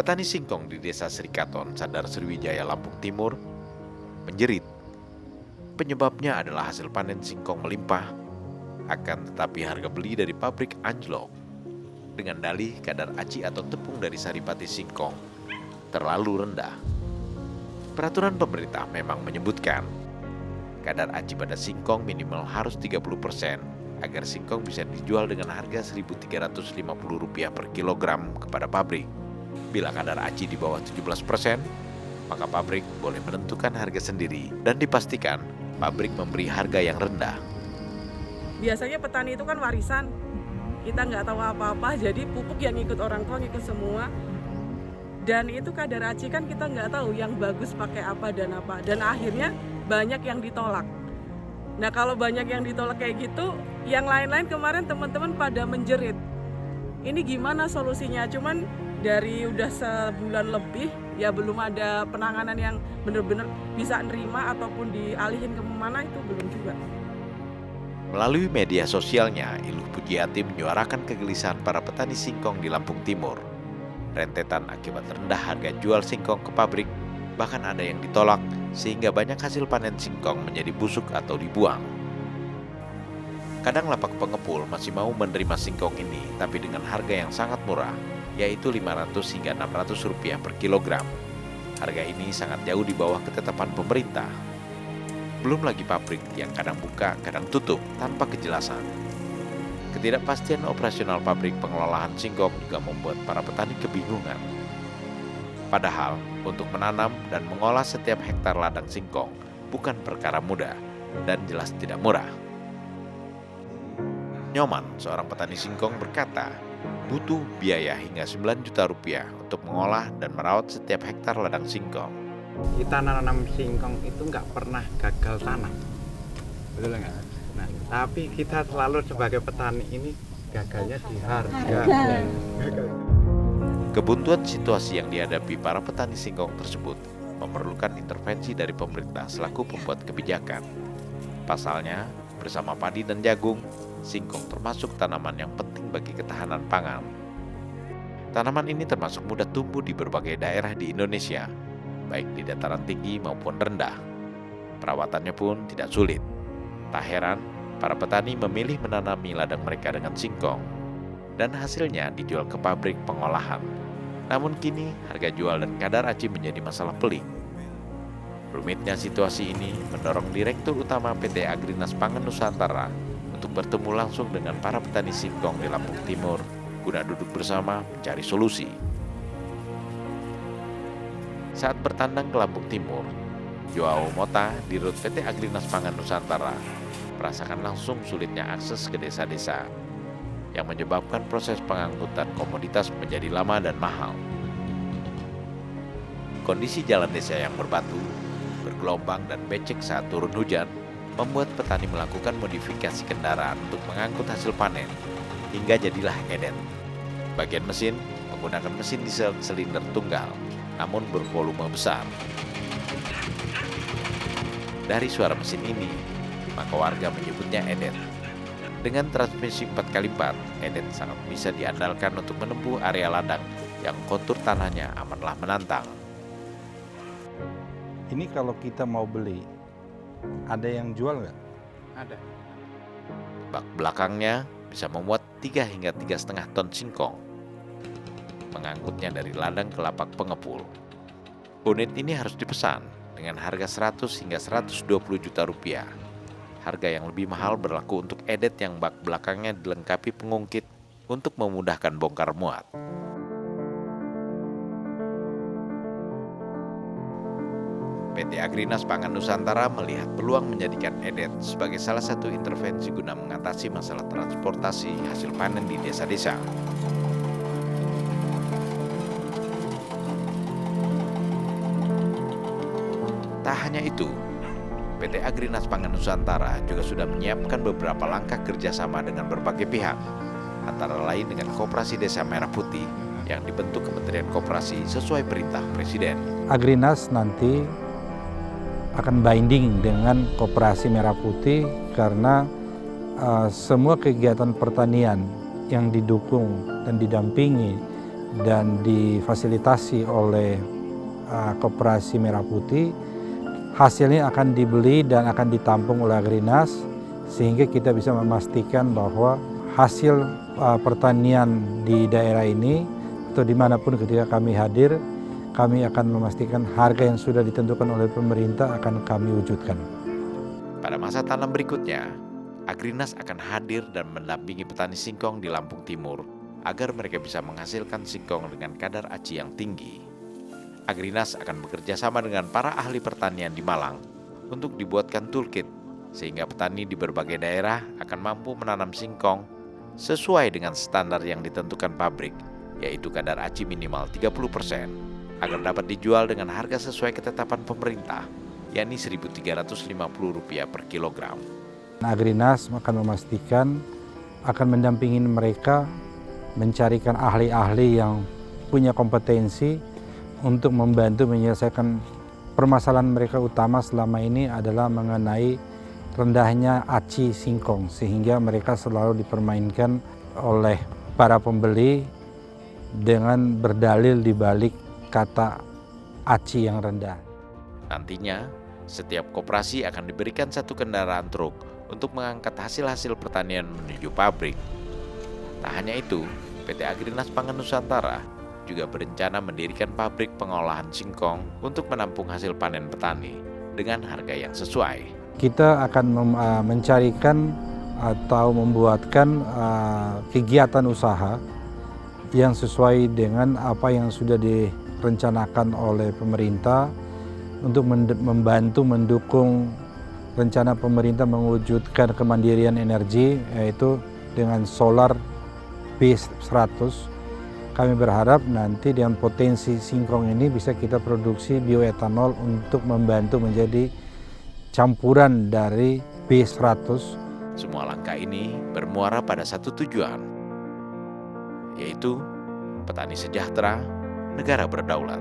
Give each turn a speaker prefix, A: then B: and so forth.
A: Petani singkong di Desa Srikaton, Sandar Sriwijaya, Lampung Timur menjerit. Penyebabnya adalah hasil panen singkong melimpah, akan tetapi harga beli dari pabrik anjlok. Dengan dalih kadar aci atau tepung dari saripati singkong terlalu rendah. Peraturan pemerintah memang menyebutkan kadar aci pada singkong minimal harus 30% agar singkong bisa dijual dengan harga Rp1.350 per kilogram kepada pabrik. Bila kadar aci di bawah 17%, maka pabrik boleh menentukan harga sendiri dan dipastikan pabrik memberi harga yang rendah.
B: Biasanya petani itu kan warisan, kita nggak tahu apa-apa, jadi pupuk yang ikut orang tua, ngikut semua. Dan itu kadar aci kan kita nggak tahu yang bagus pakai apa. Dan akhirnya banyak yang ditolak. Nah kalau banyak yang ditolak kayak gitu, yang lain-lain kemarin teman-teman pada menjerit. Ini gimana solusinya? Cuman dari udah sebulan lebih, ya belum ada penanganan yang benar-benar bisa nerima ataupun dialihin ke mana, itu belum juga.
A: Melalui media sosialnya, Iluh Pujiati menyuarakan kegelisahan para petani singkong di Lampung Timur. Rentetan akibat rendah harga jual singkong ke pabrik, bahkan ada yang ditolak sehingga banyak hasil panen singkong menjadi busuk atau dibuang. Kadang lapak pengepul masih mau menerima singkong ini, tapi dengan harga yang sangat murah, yaitu Rp500 hingga Rp600 per kilogram. Harga ini sangat jauh di bawah ketetapan pemerintah. Belum lagi pabrik yang kadang buka, kadang tutup tanpa kejelasan. Ketidakpastian operasional pabrik pengelolaan singkong juga membuat para petani kebingungan. Padahal, untuk menanam dan mengolah setiap hektar ladang singkong bukan perkara mudah dan jelas tidak murah. Nyoman, seorang petani singkong, berkata, butuh biaya hingga Rp9 juta untuk mengolah dan merawat setiap hektar ladang singkong.
C: Kita nanam singkong itu nggak pernah gagal tanam, betul nggak? Nah, tapi kita selalu sebagai petani ini gagalnya di harga.
A: Kebuntuan situasi yang dihadapi para petani singkong tersebut memerlukan intervensi dari pemerintah selaku pembuat kebijakan. Pasalnya, bersama padi dan jagung, singkong termasuk tanaman yang penting bagi ketahanan pangan. Tanaman ini termasuk mudah tumbuh di berbagai daerah di Indonesia, baik di dataran tinggi maupun rendah. Perawatannya pun tidak sulit. Tak heran, para petani memilih menanami ladang mereka dengan singkong, dan hasilnya dijual ke pabrik pengolahan. Namun kini, harga jual dan kadar aci menjadi masalah pelik. Rumitnya situasi ini mendorong Direktur Utama PT Agrinas Pangan Nusantara untuk bertemu langsung dengan para petani singkong di Lampung Timur guna duduk bersama mencari solusi. Saat bertandang ke Lampung Timur, Joao Mota, Dirut PT Agrinas Pangan Nusantara, merasakan langsung sulitnya akses ke desa-desa yang menyebabkan proses pengangkutan komoditas menjadi lama dan mahal. Kondisi jalan desa yang berbatu, bergelombang dan becek saat turun hujan membuat petani melakukan modifikasi kendaraan untuk mengangkut hasil panen hingga jadilah edet. Bagian mesin menggunakan mesin diesel silinder tunggal namun bervolume besar. Dari suara mesin ini, maka warga menyebutnya edet. Dengan transmisi 4x4, edet sangat bisa diandalkan untuk menempuh area ladang yang kontur tanahnya amatlah menantang.
D: Ini kalau kita mau beli, ada yang jual nggak?
C: Ada.
A: Bak belakangnya bisa memuat 3 hingga 3,5 ton singkong. Mengangkutnya dari ladang ke lapak pengepul. Unit ini harus dipesan dengan harga Rp100 hingga Rp120 juta. Harga yang lebih mahal berlaku untuk edet yang bak belakangnya dilengkapi pengungkit untuk memudahkan bongkar muat. PT Agrinas Pangan Nusantara melihat peluang menjadikan edet sebagai salah satu intervensi guna mengatasi masalah transportasi hasil panen di desa-desa. Tak hanya itu, PT Agrinas Pangan Nusantara juga sudah menyiapkan beberapa langkah kerjasama dengan berbagai pihak, antara lain dengan Koperasi Desa Merah Putih yang dibentuk Kementerian Koperasi sesuai perintah Presiden.
D: Agrinas nanti akan binding dengan Koperasi Merah Putih karena semua kegiatan pertanian yang didukung dan didampingi dan difasilitasi oleh Koperasi Merah Putih, hasilnya akan dibeli dan akan ditampung oleh Agrinas, sehingga kita bisa memastikan bahwa hasil pertanian di daerah ini atau dimanapun ketika kami hadir, kami akan memastikan harga yang sudah ditentukan oleh pemerintah akan kami wujudkan.
A: Pada masa tanam berikutnya, Agrinas akan hadir dan mendampingi petani singkong di Lampung Timur agar mereka bisa menghasilkan singkong dengan kadar ACI yang tinggi. Agrinas akan bekerja sama dengan para ahli pertanian di Malang untuk dibuatkan toolkit sehingga petani di berbagai daerah akan mampu menanam singkong sesuai dengan standar yang ditentukan pabrik, yaitu kadar ACI minimal 30%, agar dapat dijual dengan harga sesuai ketetapan pemerintah, yakni Rp1.350 per kilogram.
D: Agrinas akan memastikan akan mendampingi mereka mencarikan ahli-ahli yang punya kompetensi untuk membantu menyelesaikan permasalahan mereka utama selama ini adalah mengenai rendahnya ACI singkong, sehingga mereka selalu dipermainkan oleh para pembeli dengan berdalil di balik kata ACI yang rendah.
A: Nantinya, setiap koperasi akan diberikan satu kendaraan truk untuk mengangkat hasil-hasil pertanian menuju pabrik. Tak hanya itu, PT Agrinas Pangan Nusantara juga berencana mendirikan pabrik pengolahan singkong untuk menampung hasil panen petani dengan harga yang sesuai.
D: Kita akan mencarikan atau membuatkan kegiatan usaha yang sesuai dengan apa yang sudah direncanakan oleh pemerintah untuk membantu mendukung rencana pemerintah mewujudkan kemandirian energi, yaitu dengan solar base 100. Kami berharap nanti dengan potensi singkong ini bisa kita produksi bioetanol untuk membantu menjadi campuran dari B100.
A: Semua langkah ini bermuara pada satu tujuan, yaitu petani sejahtera, negara berdaulat.